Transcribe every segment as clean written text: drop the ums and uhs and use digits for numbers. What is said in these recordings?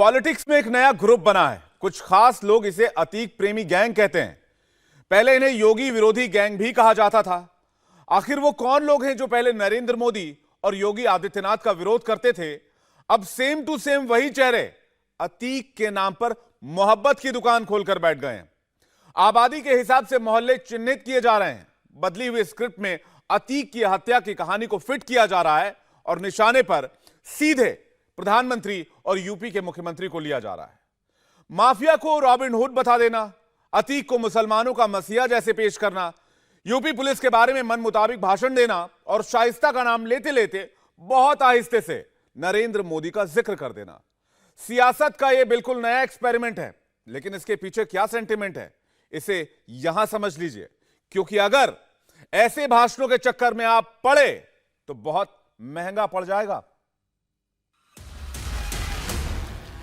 Politics में एक नया ग्रुप बना है। कुछ खास लोग इसे अतीक प्रेमी गैंग कहते हैं। पहले इन्हें योगी विरोधी गैंग भी कहा जाता था। आखिर वो कौन लोग हैं जो पहले नरेंद्र मोदी और योगी आदित्यनाथ का विरोध करते थे, अब सेम टू सेम वही चेहरे अतीक के नाम पर मोहब्बत की दुकान खोलकर बैठ गए हैं। आबादी के हिसाब से मोहल्ले चिन्हित किए जा रहे हैं। बदली हुई स्क्रिप्ट में अतीक की हत्या की कहानी को फिट किया जा रहा है और निशाने पर सीधे प्रधानमंत्री और यूपी के मुख्यमंत्री को लिया जा रहा है। माफिया को रॉबिन हुड बता देना, अतीक को मुसलमानों का मसीहा जैसे पेश करना, यूपी पुलिस के बारे में मन मुताबिक भाषण देना और शाइस्ता का नाम लेते लेते बहुत आहिस्ते से नरेंद्र मोदी का जिक्र कर देना। सियासत का यह बिल्कुल नया एक्सपेरिमेंट है, लेकिन इसके पीछे क्या सेंटिमेंट है इसे यहां समझ लीजिए, क्योंकि अगर ऐसे भाषणों के चक्कर में आप पड़े तो बहुत महंगा पड़ जाएगा।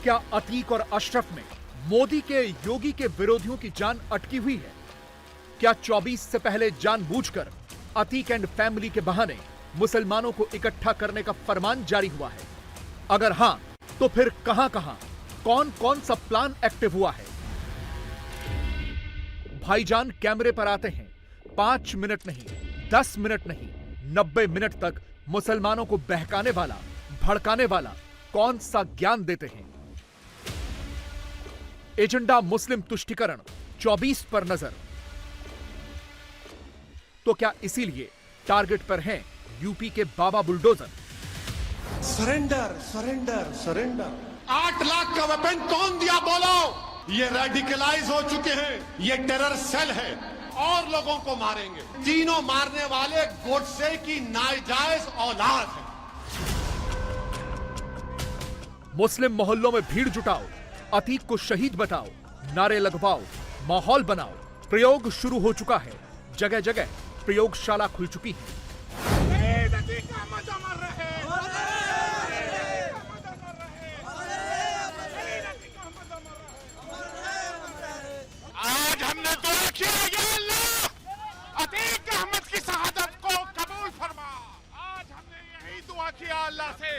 क्या अतीक और अशरफ में मोदी के योगी के विरोधियों की जान अटकी हुई है? क्या 24 से पहले जानबूझकर अतीक एंड फैमिली के बहाने मुसलमानों को इकट्ठा करने का फरमान जारी हुआ है? अगर हां, तो फिर कहां-कहां, कौन-कौन सा प्लान एक्टिव हुआ है? भाईजान कैमरे पर आते हैं। 5 मिनट नहीं, 10 मिनट नहीं, 90 मिनट तक मुसलमानों को बहकाने वाला, भड़काने वाला कौन सा ज्ञान देते हैं? एजेंडा मुस्लिम तुष्टीकरण 24 पर नजर। तो क्या इसीलिए टारगेट पर हैं यूपी के बाबा bulldozer? Surrender surrender surrender. 8 lakh का वेपन कौन दिया बोलो? ये रेडिकलाइज हो चुके हैं, ये टेरर सेल है और लोगों को मारेंगे। तीनों मारने वाले गोडसे की नाजायज औलाद है। मुस्लिम मोहल्लों में भीड़ जुटाओ, अतीक को शहीद बताओ, नारे लगवाओ, माहौल बनाओ। प्रयोग शुरू हो चुका है। जगह जगह प्रयोगशाला खुल चुकी है। आज हमने दुआ किया, या अल्लाह अतीक अहमद की शहादत को कबूल फरमा। आज हमने यही दुआ किया अल्लाह से,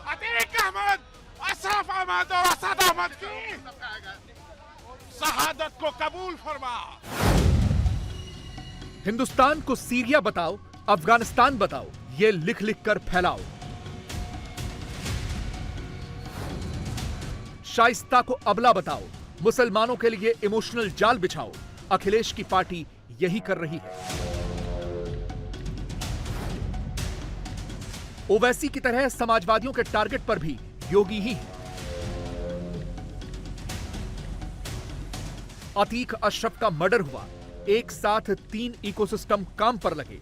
अतीक अहमद, अशरफ अहमद और असद अहमद की शहादत को कबूल फरमा। हिंदुस्तान को सीरिया बताओ, अफगानिस्तान बताओ, ये लिख लिख कर फैलाओ। शाइस्ता को अबला बताओ, मुसलमानों के लिए इमोशनल जाल बिछाओ। अखिलेश की पार्टी यही कर रही है। ओवैसी की तरह समाजवादियों के टारगेट पर भी योगी ही है। अतीक अशरफ का मर्डर हुआ, एक साथ 3 इकोसिस्टम काम पर लगे।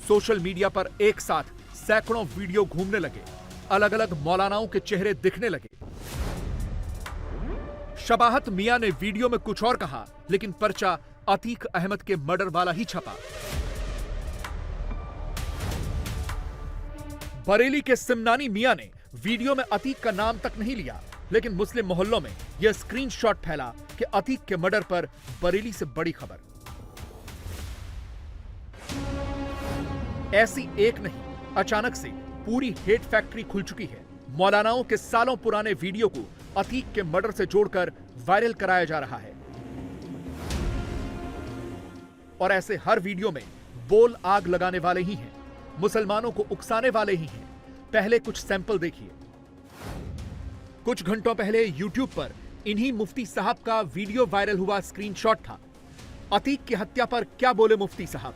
सोशल मीडिया पर एक साथ सैकड़ों वीडियो घूमने लगे। अलग अलग मौलानाओं के चेहरे दिखने लगे। शबाहत मियां ने वीडियो में कुछ और कहा, लेकिन पर्चा अतीक अहमद के मर्डर वाला ही छपा। बरेली के सिमनानी मियां ने वीडियो में अतीक का नाम तक नहीं लिया, लेकिन मुस्लिम मोहल्लों में यह स्क्रीनशॉट फैला कि अतीक के मर्डर पर बरेली से बड़ी खबर। ऐसी एक नहीं, अचानक से पूरी हेट फैक्ट्री खुल चुकी है। मौलानाओं के सालों पुराने वीडियो को अतीक के मर्डर से जोड़कर वायरल कराया जा रहा है। और ऐसे हर वीडियो में बोल आग लगाने वाले ही हैं, मुसलमानों को उकसाने वाले ही हैं। पहले कुछ सैंपल देखिए। कुछ घंटों पहले YouTube पर इन्हीं मुफ्ती साहब का वीडियो वायरल हुआ स्क्रीनशॉट था। अतीक की हत्या पर क्या बोले मुफ्ती साहब?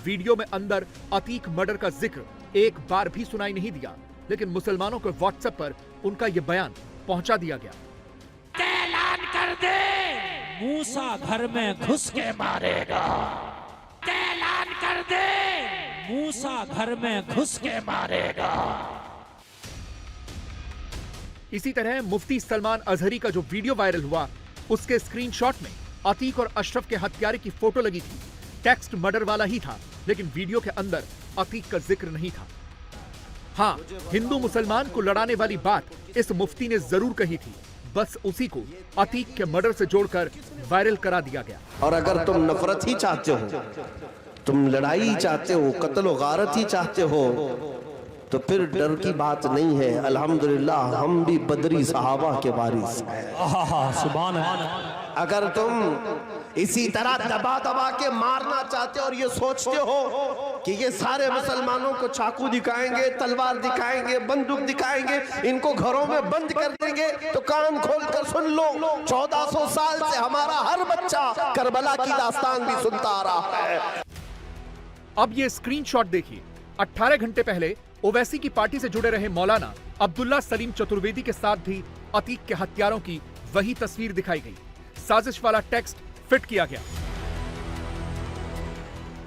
वीडियो में अंदर अतीक मर्डर का जिक्र एक बार भी सुनाई नहीं दिया, लेकिन मुसलमानों के व्हाट्सएप पर उनका यह बयान पहुंचा दिया गया। ऐलान कर दे, मूसा घर में घुस के मारेगा। ऐलान कर दे, मूसा घर में घुस के मारेगा। इसी तरह मुफ्ती सलमान अजहरी का जो वीडियो वायरल हुआ, उसके स्क्रीनशॉट में अतीक और अशरफ के हत्यारे की फोटो लगी थी। टेक्स्ट मर्डर वाला ही था, लेकिन वीडियो के अंदर अतीक का जिक्र नहीं था। हाँ, हिंदू मुसलमान को लड़ाने वाली बात इस मुफ्ती ने जरूर कही थी, बस उसी को अतीक के मर्डर से जोड़कर वायरल करा दिया गया। और अगर तुम नफरत ही चाहते हो, तुम लड़ाई चाहते हो, कत्ल और गारत ही चाहते हो, तो फिर डर की बात नहीं है। अल्हम्दुलिल्लाह हम भी बदरी सहाबा के वारिस हैं। सुभान अल्लाह। अगर तुम इसी तरह दबा दबा के मारना चाहते हो और ये सोचते हो कि ये सारे मुसलमानों को चाकू दिखाएंगे, तलवार दिखाएंगे, बंदूक दिखाएंगे, इनको घरों में बंद कर देंगे, तो कान खोल कर सुन लो, 1400 साल से हमारा हर बच्चा करबला की दास्तान भी सुनता आ रहा है। अब ये स्क्रीनशॉट देखिए। 18 घंटे पहले ओवैसी की पार्टी से जुड़े रहे मौलाना अब्दुल्ला सलीम चतुर्वेदी के साथ भी अतीक के हत्यारों की वही तस्वीर दिखाई गई। साजिश वाला टेक्स्ट फिट किया गया।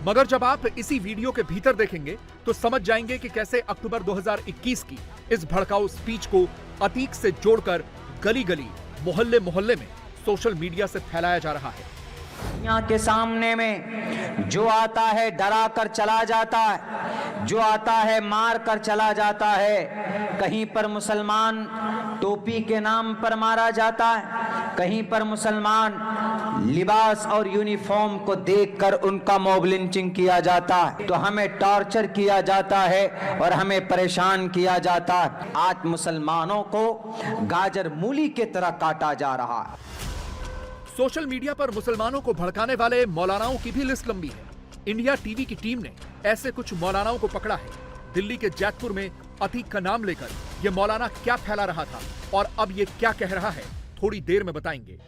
मगर जब आप इसी वीडियो के भीतर देखेंगे तो समझ जाएंगे कि कैसे अक्टूबर 2021 की इस भड़काऊ स्पीच को अतीक से जोड़कर गली गली, मोहल्ले मोहल्ले में सोशल मीडिया से फैलाया जा रहा है। दुनिया के सामने में जो आता है डरा कर चला जाता है, जो आता है मार कर चला जाता है। कहीं पर मुसलमान टोपी के नाम पर मारा जाता है, कहीं पर मुसलमान लिबास और यूनिफॉर्म को देखकर उनका मॉब लिंचिंग किया जाता है। तो हमें टॉर्चर किया जाता है और हमें परेशान किया जाता है। आज मुसलमानों को गाजर मूली की तरह काटा जा रहा है। सोशल मीडिया पर मुसलमानों को भड़काने वाले मौलानाओं की भी लिस्ट लंबी है। इंडिया टीवी की टीम ने ऐसे कुछ मौलानाओं को पकड़ा है। दिल्ली के जैतपुर में अतीक का नाम लेकर यह मौलाना क्या फैला रहा था और अब ये क्या कह रहा है, थोड़ी देर में बताएंगे।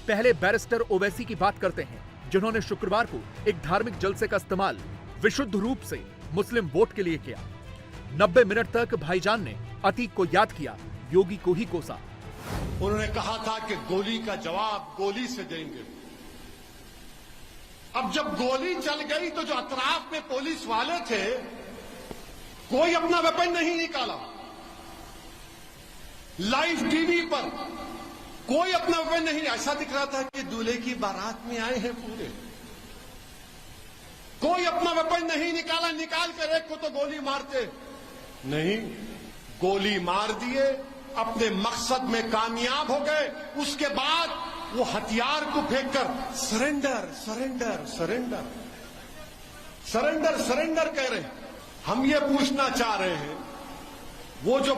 पहले बैरिस्टर ओवैसी की बात करते हैं, जिन्होंने शुक्रवार को एक धार्मिक जलसे का इस्तेमाल विशुद्ध रूप से मुस्लिम वोट के लिए किया। 90 मिनट तक भाईजान ने अतीक को याद किया, योगी को ही कोसा। उन्होंने कहा था कि गोली का जवाब गोली से देंगे। अब जब गोली चल गई तो जो अतराफ में पुलिस वाले थे, कोई अपना वेपन नहीं निकाला। लाइव टीवी पर कोई अपना वेपन नहीं, ऐसा दिख रहा था कि दूल्हे की बारात में आए हैं पूरे। कोई अपना वेपन नहीं निकाला, निकाल कर एक को तो गोली मारते नहीं, गोली मार दिए, अपने मकसद में कामयाब हो गए। उसके बाद वो हथियार को फेंककर surrender surrender surrender surrender surrender कह रहे हैं। हम ये पूछना चाह रहे हैं, वो जो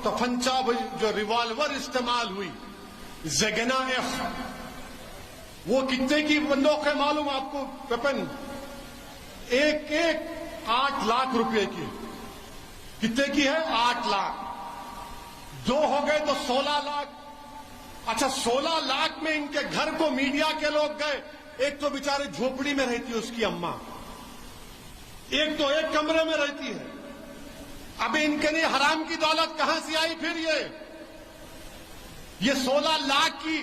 तफंचा, जो रिवॉल्वर इस्तेमाल हुई, ज़ेगना एफ, वो कितने की बंदूक है मालूम आपको? वेपन एक 8 लाख रुपए की। कितने की है? 8 लाख। 2 हो गए तो 16 लाख। अच्छा, 16 लाख में इनके घर को मीडिया के लोग गए। एक तो बेचारे झोपड़ी में रहती है उसकी अम्मा, एक तो एक कमरे में रहती है। अब इनके लिए हराम की दौलत कहां से आई? फिर ये 16 लाख की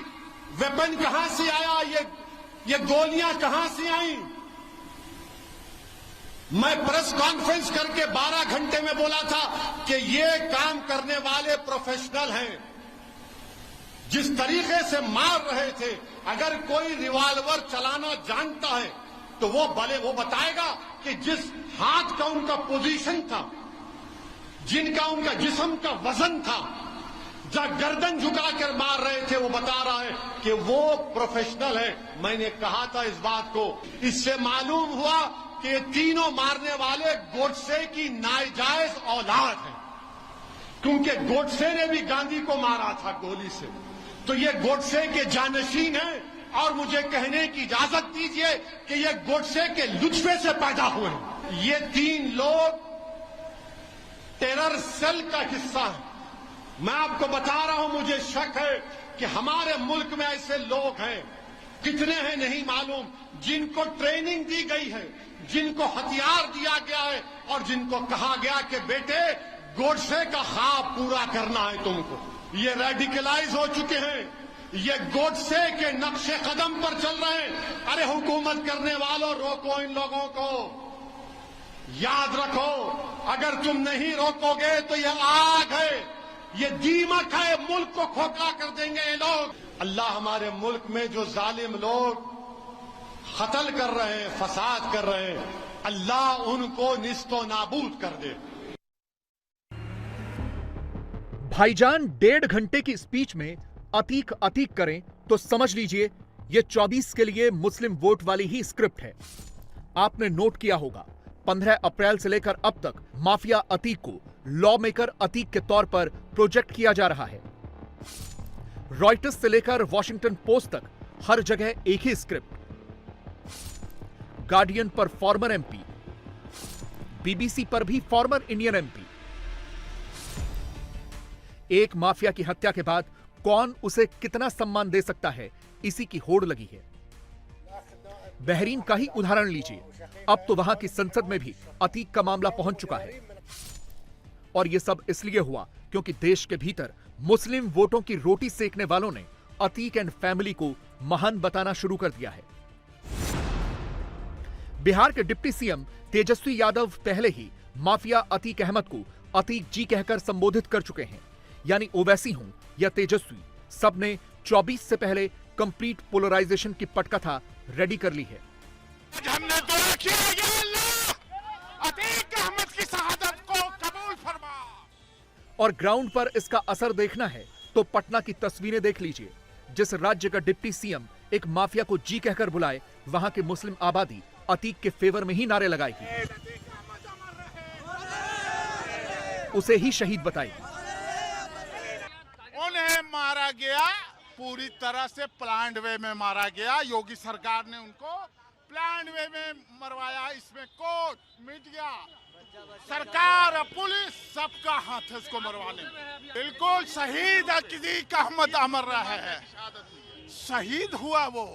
वेपन कहां से आया? ये गोलियां कहां से आई? मैं प्रेस कॉन्फ्रेंस करके 12 घंटे में बोला था कि ये काम करने वाले प्रोफेशनल हैं। जिस तरीके से मार रहे थे, अगर कोई रिवॉल्वर चलाना जानता है तो वो बताएगा कि जिस हाथ का उनका पोजीशन था, जिनका उनका जिस्म का वजन था, जब गर्दन झुकाकर मार रहे थे, वो बता रहा है कि वो प्रोफेशनल है। मैंने कहा था इस बात को। इससे मालूम हुआ कि ये तीनों मारने वाले गोडसे की नाजायज औलाद हैं, क्योंकि गोडसे ने भी गांधी को मारा था गोली से। तो ये गोडसे के जानशीन हैं। और मुझे कहने की इजाजत दीजिए कि ये गोडसे के लुत्फे से पैदा हुए हैं। ये 3 लोग टेरर सेल का हिस्सा है। मैं आपको बता रहा हूं, मुझे शक है कि हमारे मुल्क में ऐसे लोग हैं, कितने हैं नहीं मालूम, जिनको ट्रेनिंग दी गई है, जिनको हथियार दिया गया है और जिनको कहा गया कि बेटे गोडसे का ख्वाब पूरा करना है तुमको। ये रेडिकलाइज हो चुके हैं, ये गोडसे के नक्शे कदम पर चल रहे हैं। अरे हुकूमत करने वालों, रोको इन लोगों को। याद रखो, अगर तुम नहीं रोकोगे तो ये आग है, ये दीमक है, मुल्क को खोखला कर देंगे ये लोग। अल्लाह हमारे मुल्क में जो जालिम लोग कत्ल कर रहे हैं, फसाद कर रहे हैं, अल्लाह उनको निस्तो नाबूद कर दे। भाईजान 1.5 घंटे की स्पीच में अतीक करें तो समझ लीजिए ये 24 के लिए मुस्लिम वोट वाली ही स्क्रिप्ट है। आपने नोट किया होगा, 15 अप्रैल से लेकर अब तक माफिया अतीक को लॉ मेकर अतीक के तौर पर प्रोजेक्ट किया जा रहा है। रॉयटर्स से लेकर वॉशिंगटन पोस्ट तक हर जगह एक ही स्क्रिप्ट। गार्डियन पर फॉर्मर एमपी, बीबीसी पर भी फॉर्मर इंडियन एमपी। एक माफिया की हत्या के बाद कौन उसे कितना सम्मान दे सकता है, इसी की होड़ लगी है। बहरीन का ही उदाहरण लीजिए, अब तो वहां की संसद में भी अतीक का मामला पहुंच चुका है। और यह सब इसलिए हुआ क्योंकि देश के भीतर मुस्लिम वोटों की रोटी सेकने वालों ने अतीक एंड फैमिली को महान बताना शुरू कर दिया है। बिहार के डिप्टी सीएम तेजस्वी यादव पहले ही माफिया अतीक अहमद को अतीक जी कहकर संबोधित कर चुके हैं। यानी ओवैसी हूं या तेजस्वी, सबने 24 से पहले कंप्लीट पोलराइजेशन की पटकथा रेडी कर ली है। आज हमने दुआ किया, या अल्लाह अतीक अहमद की शहादत को कबूल फरमा। और ग्राउंड पर इसका असर देखना है तो पटना की तस्वीरें देख लीजिए। जिस राज्य का डिप्टी सीएम एक माफिया को जी कहकर बुलाए, वहां की मुस्लिम आबादी अतीक के फेवर में ही नारे लगाएगी, उसे ही शहीद बताएगी। उन्हें मारा गया, पूरी तरह से प्लान्ड वे में मारा गया। योगी सरकार ने उनको प्लान्ड वे में मरवाया। इसमें कोर्ट, मीडिया, सरकार, पुलिस सबका हाथ है इसको मरवाने में। बिल्कुल शहीद अतीक अहमद अमर रहा है। शहीद हुआ वो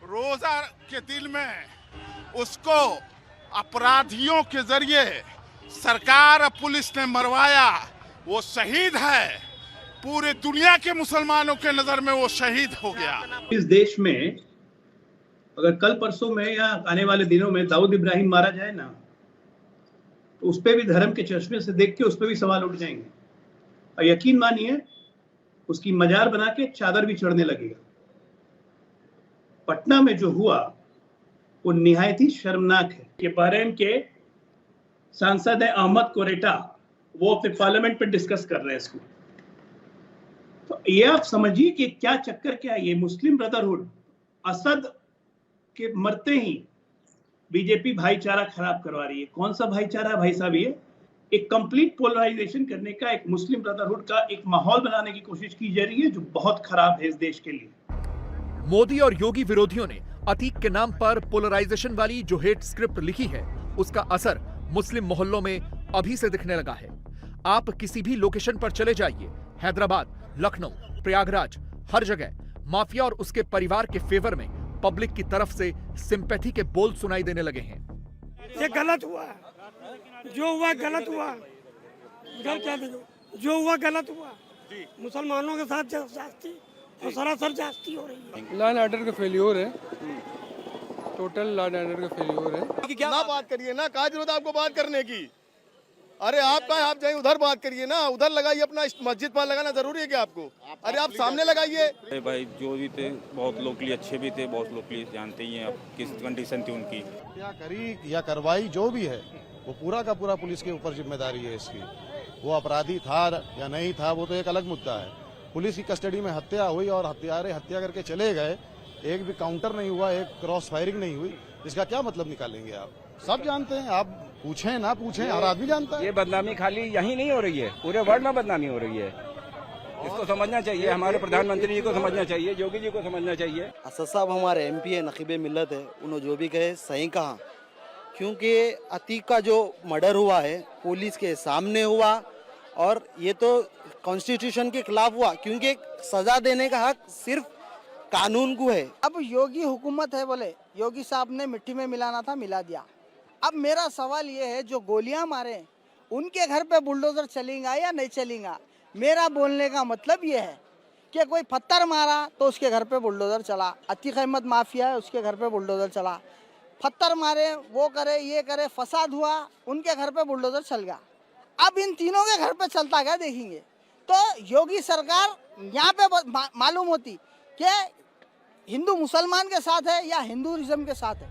रोजा के दिन में, उसको अपराधियों के जरिए सरकार, पुलिस ने मरवाया। वो शहीद है, पूरे दुनिया के मुसलमानों के नजर में वो शहीद हो गया। इस देश में अगर कल परसों में या आने वाले दिनों में दाऊद इब्राहिम मारा जाए ना, तो उस पे भी धर्म के चश्मे से देख के उस पे भी सवाल उठ जाएंगे। और यकीन मानिए, उसकी मजार बना के चादर भी चढ़ने लगेगा। पटना में जो हुआ वो निहायत ही शर्मनाक है। कि बहरीन के सांसद है अहमद कोरेटा, वो अपने पार्लियामेंट पे डिस्कस कर रहे हैं इसको। तो ये आप समझिए कि क्या चक्कर क्या है। ये मुस्लिम ब्रदरहुड असद के मरते ही बीजेपी भाईचारा खराब करवा रही है। कौन सा भाईचारा भाई साहब? ये एक कंप्लीट पोलराइजेशन करने का, एक मुस्लिम ब्रदरहुड का एक माहौल बनाने की कोशिश की जा रही है, जो बहुत खराब है इस देश के लिए। मोदी और योगी विरोधियों ने अतीक के नाम पर पोलराइजेशन वाली जो हेट स्क्रिप्ट लिखी है, उसका असर मुस्लिम मोहल्लों में अभी से दिखने लगा है। आप किसी भी लोकेशन पर चले जाइए, हैदराबाद, लखनऊ, प्रयागराज, हर जगह माफिया और उसके परिवार के फेवर में पब्लिक की तरफ से सिंपैथी के बोल सुनाई देने लगे हैं। ये गलत हुआ, जो हुआ गलत हुआ। उधर क्या देखो, जो हुआ गलत हुआ। मुसलमानों के साथ जास्ती और सरासर जास्ती हो रही है। लॉ एंड ऑर्डर का फेल्योर है, टोटल लॉ एंड ऑर्डर का फेल्योर है। क्या ना बात करिए ना, कहाँ जरूरत आपको बात करने की? अरे आपका आप जाइए उधर बात करिए ना, उधर लगाइए अपना। मस्जिद पर लगाना जरूरी है क्या आपको? अरे आप सामने लगाइए। अरे भाई, जो भी थे बहुत लोग के लिए अच्छे भी थे, बहुत लोग के लिए जानते ही हैं आप किस कंडीशन थी उनकी। क्या करी या करवाई जो भी है, वो पूरा का पूरा पुलिस के ऊपर जिम्मेदारी है इसकी। वो अपराधी था या नहीं था, वो तो एक अलग मुद्दा है। पुलिस की कस्टडी में हत्या हुई और हत्यारे हत्या करके चले गए, एक भी काउंटर नहीं हुआ, एक क्रॉस फायरिंग नहीं हुई। इसका क्या मतलब निकालेंगे आप? सब जानते हैं, आप पूछें ना पूछें, हर आदमी जानता है। ये बदनामी खाली यहीं नहीं हो रही है, पूरे वर्ल्ड में बदनामी हो रही है। इसको समझना चाहिए, हमारे प्रधानमंत्री जी को समझना चाहिए, योगी जी को समझना चाहिए। असद साहब हमारे एमपी है, नकीबे मिल्लत है, उन्होंने जो भी कहे सही कहा। क्योंकि अतीक का जो मर्डर हुआ है पुलिस के सामने हुआ, और ये तो कॉन्स्टिट्यूशन के खिलाफ हुआ, क्योंकि सजा देने का हक सिर्फ कानून को है। अब योगी हुकूमत है, बोले योगी साहब ने मिट्टी में मिलाना था, मिला दिया। अब मेरा सवाल ये है, जो गोलियां मारे उनके घर पे बुलडोजर चलेगा या नहीं चलेगा? मेरा बोलने का मतलब ये है कि कोई पत्थर मारा तो उसके घर पे बुलडोजर चला। अतीक अहमद माफिया है, उसके घर पे बुलडोजर चला। पत्थर मारे, वो करे, ये करे, फसाद हुआ, उनके घर पे बुलडोजर चल गया। अब इन तीनों के घर पे चलता क्या देखेंगे? तो योगी सरकार यहाँ पे मालूम होती कि हिंदू मुसलमान के साथ है या हिंदुइज्म के साथ है।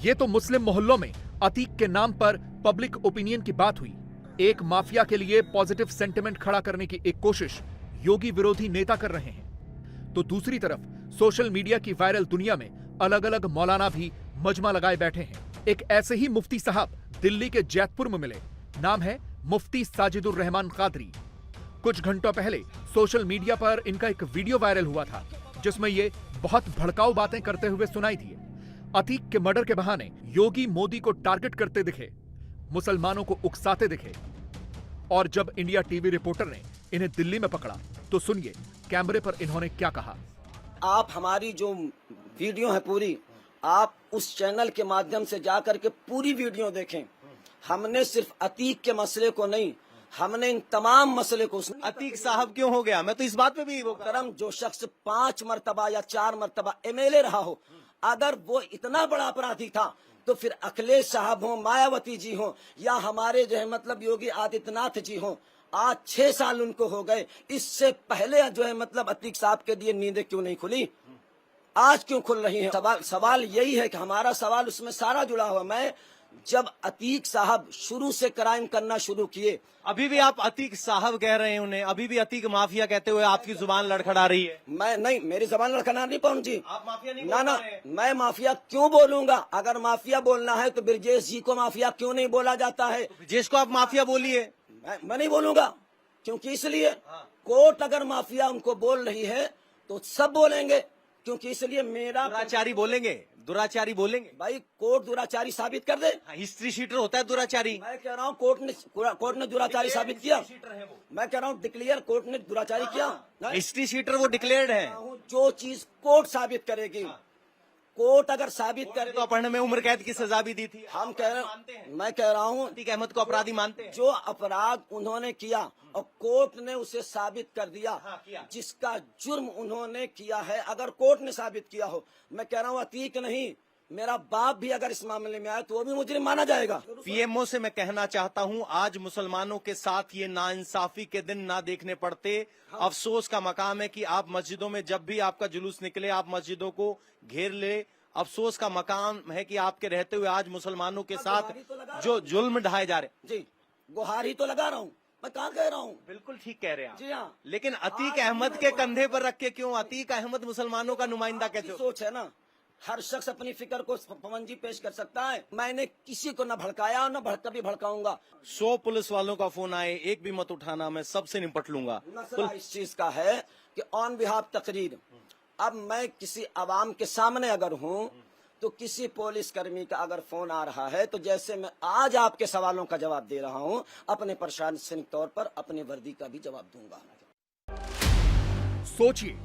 ये तो मुस्लिम मोहल्लों में अतीक के नाम पर पब्लिक ओपिनियन की बात हुई। एक माफिया के लिए पॉजिटिव सेंटिमेंट खड़ा करने की एक कोशिश योगी विरोधी नेता कर रहे हैं, तो दूसरी तरफ सोशल मीडिया की वायरल दुनिया में अलग अलग मौलाना भी मजमा लगाए बैठे हैं। एक ऐसे ही मुफ्ती साहब दिल्ली के जैतपुर में मिले। नाम है मुफ्ती साजिदुर रहमान कादरी। कुछ घंटों पहले सोशल मीडिया पर इनका एक वीडियो वायरल हुआ था, जिसमें ये बहुत भड़काऊ बातें करते हुए सुनाई दिए। अतीक के मर्डर के बहाने योगी मोदी को टारगेट करते दिखे, मुसलमानों को उकसाते दिखे। और जब इंडिया टीवी रिपोर्टर ने इन्हें दिल्ली में पकड़ा तो सुनिए कैमरे पर इन्होंने क्या कहा। आप हमारी जो वीडियो है पूरी, आप उस चैनल के माध्यम से जाकर के पूरी वीडियो देखें। हमने सिर्फ अतीक के मसले को नहीं, हमने इन तमाम मसले को। अतीक साहब क्यों हो गया? मैं तो इस बात पे भी वो करम, जो शख्स 5 मरतबा या 4 मरतबा MLA रहा हो, अगर वो इतना बड़ा अपराधी था तो फिर अखिलेश साहब हो, मायावती जी हो, या हमारे जो है मतलब योगी आदित्यनाथ जी हो, आज 6 साल उनको हो गए। इससे पहले जो है मतलब अतीक साहब के लिए नींदें क्यों नहीं खुली? आज क्यों खुल रही है? सवाल यही है कि हमारा सवाल उसमें सारा जुड़ा हुआ। मैं जब अतीक साहब शुरू से क्राइम करना शुरू किए, अभी भी आप अतीक साहब कह रहे हैं उन्हें, अभी भी अतीक माफिया कहते हुए आपकी जुबान लड़खड़ा रही है। मैं नहीं, मेरी जुबान लड़खड़ा नहीं पहुंच जी। आप माफिया नहीं ना ना, मैं माफिया क्यों बोलूंगा? अगर माफिया बोलना है तो ब्रजेश जी को माफिया क्यों नहीं बोला जाता है? ब्रजेश को आप माफिया बोलिए। मैं नहीं बोलूंगा, क्योंकि इसलिए कोर्ट अगर माफिया उनको बोल रही है तो सब बोलेंगे, क्योंकि इसलिए मेरा दुराचारी बोलेंगे, दुराचारी बोलेंगे। भाई कोर्ट दुराचारी साबित कर दे। हिस्ट्री शीटर होता है दुराचारी। मैं कह रहा हूँ कोर्ट ने दुराचारी साबित किया। मैं कह रहा हूँ डिक्लेयर कोर्ट ने दुराचारी किया। हिस्ट्री शीटर वो डिक्लेयर्ड है। जो चीज कोर्ट साबित करेगी, कोर्ट अगर साबित करे तो अपहरण में उम्र कैद की सजा भी दी थी। हम कह रहे हैं, मैं कह रहा हूँ अतीक अहमद को अपराधी मानते हैं। जो अपराध उन्होंने किया और कोर्ट ने उसे साबित कर दिया, जिसका जुर्म उन्होंने किया है, अगर कोर्ट ने साबित किया हो, मैं कह रहा हूँ अतीक नहीं, मेरा बाप भी अगर इस मामले में आए तो वो भी मुजरिम माना जाएगा। पीएमओ से मैं कहना चाहता हूं, आज मुसलमानों के साथ ये नाइंसाफी के दिन ना देखने पड़ते। अफसोस का मकाम है कि आप मस्जिदों में जब भी आपका जुलूस निकले आप मस्जिदों को घेर ले। अफसोस का मकाम है कि आपके रहते हुए आज मुसलमानों के साथ जो जुल्म ढाए जा रहे। जी गुहार ही तो लगा रहा हूँ, मैं कहाँ कह रहा हूँ। बिल्कुल ठीक कह रहे हैं जी हाँ, लेकिन अतीक अहमद के कंधे पर रख के क्यों? अतीक अहमद मुसलमानों का नुमाइंदा कैसे? सोच है ना, हर शख्स अपनी फिक्र को पवन जी पेश कर सकता है। मैंने किसी को न भड़काया और न कभी भड़काऊंगा। 100 पुलिस वालों का फोन आए, एक भी मत उठाना, मैं सबसे निपट लूंगा। मसला इस चीज का है कि ऑन बिहाफ तकरीर, अब मैं किसी आवाम के सामने अगर हूँ तो किसी पुलिस कर्मी का अगर फोन आ रहा है तो जैसे मैं आज आपके सवालों का जवाब दे रहा हूँ, अपने प्रशासनिक तौर पर अपनी वर्दी का भी जवाब दूंगा। सोचिए,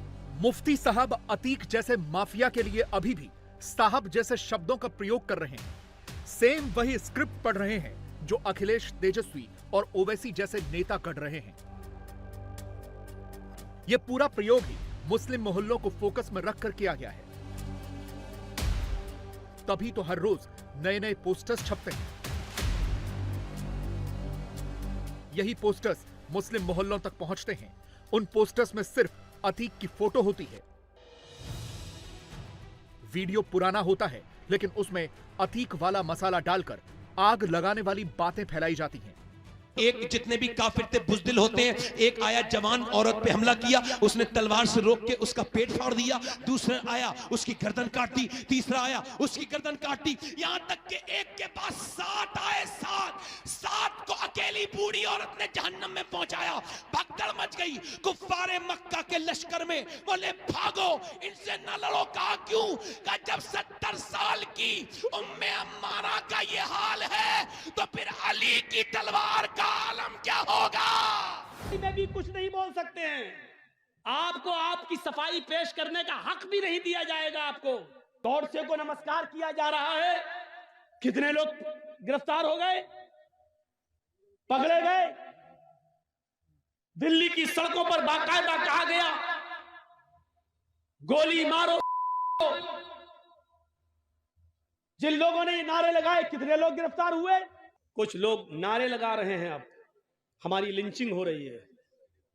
मुफ्ती साहब अतीक जैसे माफिया के लिए अभी भी साहब जैसे शब्दों का प्रयोग कर रहे हैं। सेम वही स्क्रिप्ट पढ़ रहे हैं जो अखिलेश, तेजस्वी और ओवैसी जैसे नेता कर रहे हैं। यह पूरा प्रयोग ही मुस्लिम मोहल्लों को फोकस में रखकर किया गया है। तभी तो हर रोज नए नए पोस्टर्स छपते हैं। यही पोस्टर्स मुस्लिम मोहल्लों तक पहुंचते हैं। उन पोस्टर्स में सिर्फ अतीक की फोटो होती है। वीडियो पुराना होता है, लेकिन उसमें अतीक वाला मसाला डालकर आग लगाने वाली बातें फैलाई जाती हैं। एक जितने भी काफिर थे बुज़दिल होते हैं। एक आया जवान औरत पे हमला किया, उसने तलवार से रोक के उसका पेट फाड़ दिया। दूसरा आया उसकी गर्दन काट दी। तीसरा आया उसकी गर्दन काट दी। यहां तक कि एक के पास 7 आए। 7 को अकेली बूढ़ी औरत ने जहन्नम में पहुंचाया। भगदड़ मच गई। कुफ्फारे मक्का के लश्कर में बोले भागो, इनसे न लड़ो। कहा क्यों? कहा जब 70 साल की उम्मे अम्मारा का ये हाल है तो फिर अली की तलवार का आलम क्या होगा? में भी कुछ नहीं बोल सकते हैं। आपको आपकी सफाई पेश करने का हक भी नहीं दिया जाएगा। आपको गौडसे को नमस्कार किया जा रहा है। कितने लोग गिरफ्तार हो गए, पकड़े गए। दिल्ली की सड़कों पर बाकायदा कहा गया गोली मारो। जिन लोगों ने ये नारे लगाए, कितने लोग गिरफ्तार हुए? कुछ लोग नारे लगा रहे हैं। अब हमारी लिंचिंग हो रही है,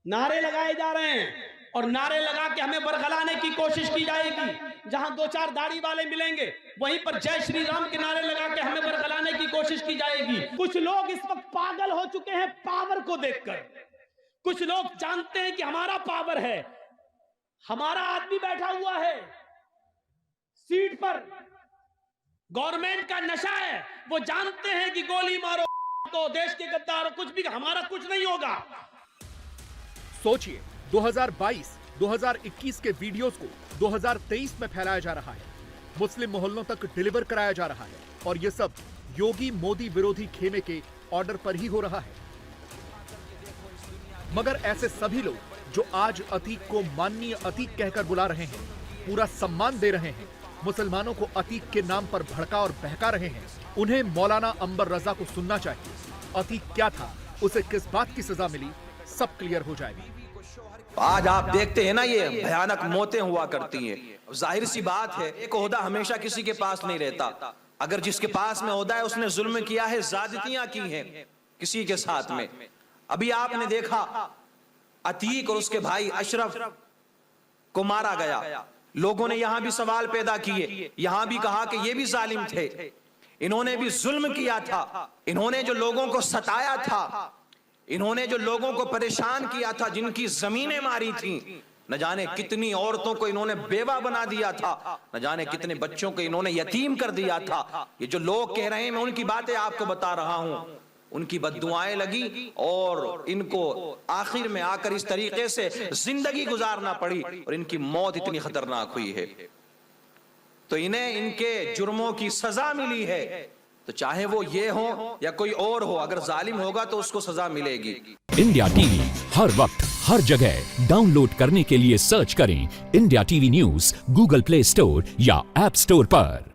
नारे लगाए जा रहे हैं और नारे लगा के हमें बरगलाने की कोशिश की जाएगी। जहां 2-4 दाढ़ी वाले मिलेंगे वहीं पर जय श्री राम के नारे लगा के हमें बरगलाने की कोशिश की जाएगी। कुछ लोग इस वक्त पागल हो चुके हैं पावर को देखकर। कुछ लोग जानते हैं कि हमारा पावर है, हमारा आदमी बैठा हुआ है सीट पर, गवर्नमेंट का नशा है, वो जानते हैं कि गोली मारो तो देश के गद्दार कुछ भी, हमारा कुछ नहीं होगा। सोचिए 2022, 2021 के वीडियोस को 2023 में फैलाया जा रहा है, मुस्लिम मोहल्लों तक डिलीवर कराया जा रहा है, और ये सब योगी मोदी विरोधी खेमे के ऑर्डर पर ही हो रहा है। मगर ऐसे सभी लोग जो आज अतीक को माननीय अतीक कहकर बुला रहे हैं, पूरा सम्मान दे रहे हैं, मुसलमानों को अतीक के नाम पर भड़का और बहका रहे हैं, उन्हें मौलाना अंबर रजा को सुनना चाहिए। अतीक क्या था, उसे किस बात की सजा मिली, सब क्लियर हो जाएगी। आज आप देखते हैं ना, ये भयानक मौतें हुआ करती हैं। जाहिर सी बात है, एक ओहदा हमेशा किसी के पास नहीं रहता। अगर जिसके पास में ओहदा है उसने जुल्म किया है, ज्यादतियां की हैं किसी के साथ में। अभी आपने देखा अतीक और उसके भाई अशरफ को मारा गया। लोगों ने यहां भी सवाल पैदा किए, यहां भी कहा कि ये भी जालिम थे, इन्होंने भी जुल्म किया था, इन्होंने जो लोगों को सताया था, इन्होंने जो लोगों को परेशान किया था, जिनकी जमीनें मारी थी, न जाने कितनी औरतों को इन्होंने बेवा बना दिया था, न जाने कितने बच्चों को इन्होंने यतीम कर दिया था। ये जो लोग कह रहे हैं, मैं उनकी बातें आपको बता रहा हूं, उनकी बद्दुआएं लगी और इनको आखिर में आकर इस तरीके से जिंदगी गुजारना पड़ी और इनकी मौत इतनी खतरनाक हुई है। तो इन्हें इनके जुर्मों की सजा मिली है, तो चाहे वो ये हो या कोई और हो, अगर जालिम होगा तो उसको सजा मिलेगी। इंडिया टीवी हर वक्त हर जगह डाउनलोड करने के लिए सर्च करें India TV news Google play store या ऐप स्टोर पर।